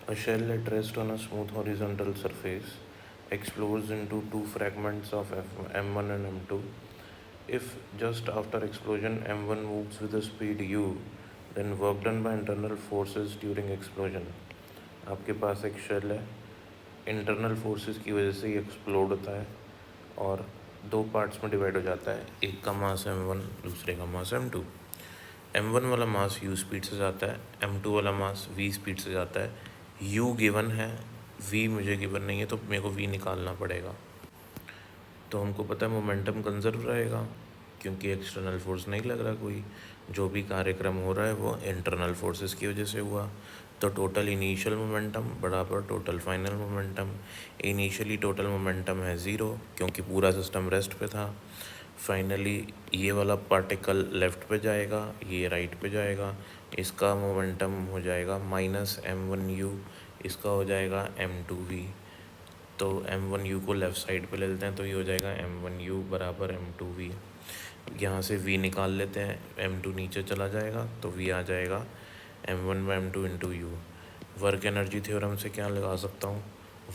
A shell at rest on a smooth horizontal surface explodes into two fragments of M1 and M2. If just after explosion M1 moves with a speed u, then work done by internal forces during explosion. आपके पास एक shell है, internal forces की वजह से ये explode होता है और दो पार्ट्स में डिवाइड हो जाता है, एक का मास m1, दूसरे का मास m2। m1 वाला मास u स्पीड से जाता है, m2 वाला मास v स्पीड से जाता है। u गिवन है, v मुझे गिवन नहीं है, तो मेरे को v निकालना पड़ेगा। तो हमको पता है मोमेंटम कंजर्व रहेगा क्योंकि एक्सटर्नल फोर्स नहीं लग रहा कोई, जो भी कार्यक्रम हो रहा है वो इंटरनल फोर्सेस की वजह से हुआ। तो टोटल इनिशियल मोमेंटम बराबर total final momentum. Initially total momentum है 0 क्योंकि पूरा सिस्टम रेस्ट पे था। फाइनली ये वाला पार्टिकल लेफ़्ट पे जाएगा, ये राइट पे जाएगा, इसका मोमेंटम हो जाएगा -m1u, इसका हो जाएगा m2v। तो m1u को लेफ़्ट साइड पे ले लेते हैं, तो ये हो जाएगा m1u बराबर m2v। यहाँ से v निकाल लेते हैं, m2 नीचे चला जाएगा तो v आ जाएगा m1 by m2 into u. Work energy theorem से क्या लगा सकता हूँ,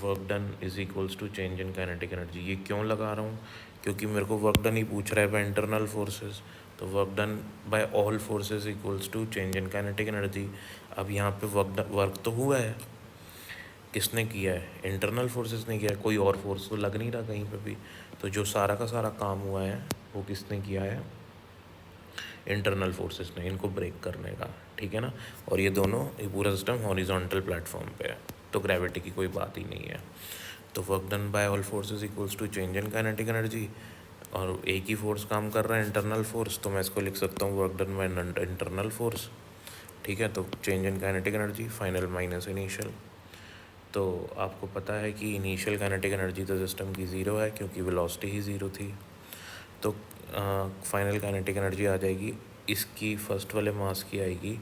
work done is equals to change in kinetic energy. ये क्यों लगा रहा हूँ, क्योंकि मेरे को वर्क डन ही पूछ रहा है बाय इंटरनल फोर्सेस, तो work done by all forces equals to change in kinetic energy. अब यहाँ पे वर्क तो हुआ है, किसने किया है, इंटरनल फोर्सेस ने किया है, कोई और फोर्स तो लग नहीं रहा कहीं पे भी। तो जो सारा का सारा काम हुआ है वो किसने किया है, इंटरनल फोर्सेस ने, इनको ब्रेक करने का, ठीक है ना। और ये दोनों, ये पूरा सिस्टम हॉरिजॉन्टल प्लेटफॉर्म पे है, तो ग्रेविटी की कोई बात ही नहीं है। तो work done by all forces equals to change in kinetic energy, और एक ही फोर्स काम कर रहा है, इंटरनल फोर्स, तो मैं इसको लिख सकता हूँ work done by internal force, ठीक है। तो change in kinetic energy final minus initial. तो आपको पता है कि इनिशियल काइनेटिक एनर्जी तो सिस्टम की ज़ीरो है क्योंकि वेलोसिटी ही ज़ीरो थी। तो फाइनल काइनेटिक एनर्जी आ जाएगी, इसकी फर्स्ट वाले मास की आएगी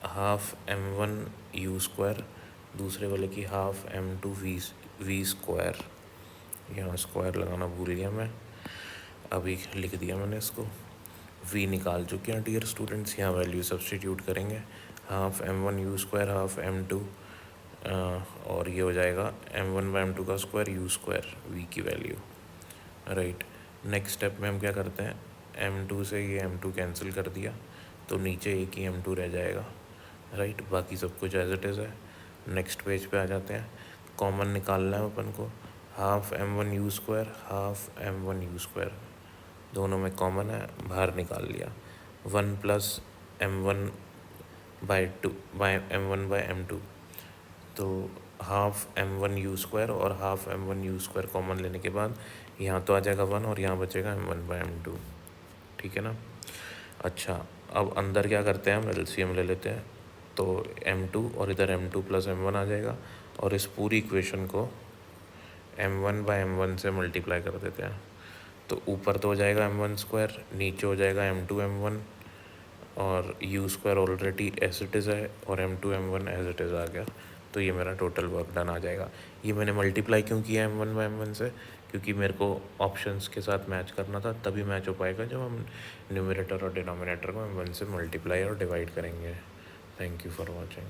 ½ m1u², दूसरे वाले की ½ m2v²। यहाँ स्क्वायर लगाना भूल गया मैं, अभी लिख दिया मैंने इसको। v निकाल चुके हैं डियर स्टूडेंट्स, यहाँ वैल्यू सब्सटीट्यूट करेंगे, ½ m1u² ½ m2, और ये हो जाएगा m1/m2 का स्क्वायर u², v की वैल्यू, राइट। नेक्स्ट स्टेप में हम क्या करते हैं, m2 से ये m2 कैंसिल कर दिया, तो नीचे एक ही m2 रह जाएगा, राइट। बाकी सब कुछ एज इट इज़ है। नेक्स्ट पेज पे आ जाते हैं, कॉमन निकालना है अपन को, ½ m1u², ½ m1u², दोनों में कॉमन है, बाहर निकाल लिया, 1 + m1/m2, तो ½ m1u² और ½ m1u² कॉमन लेने के बाद यहाँ तो आ जाएगा 1 और यहाँ बचेगा m1/m2, ठीक है ना। अच्छा, अब अंदर क्या करते हैं, हम एलसीएम ले लेते हैं, तो m2 और इधर m2 + m1 आ जाएगा, और इस पूरी इक्वेशन को m1/m1 से मल्टीप्लाई कर देते हैं। तो ऊपर तो हो जाएगा m1², नीचे हो जाएगा m2m1, और u² already as it is है और m2m1 एज इट इज़ आ गया। तो ये मेरा टोटल वर्क डन आ जाएगा। ये मैंने मल्टीप्लाई क्यों किया m1/m1 से, क्योंकि मेरे को ऑप्शंस के साथ मैच करना था, तभी मैच हो पाएगा जब हम न्यूमरेटर और डिनोमिनेटर को m1 से मल्टीप्लाई और डिवाइड करेंगे। Thank you for watching.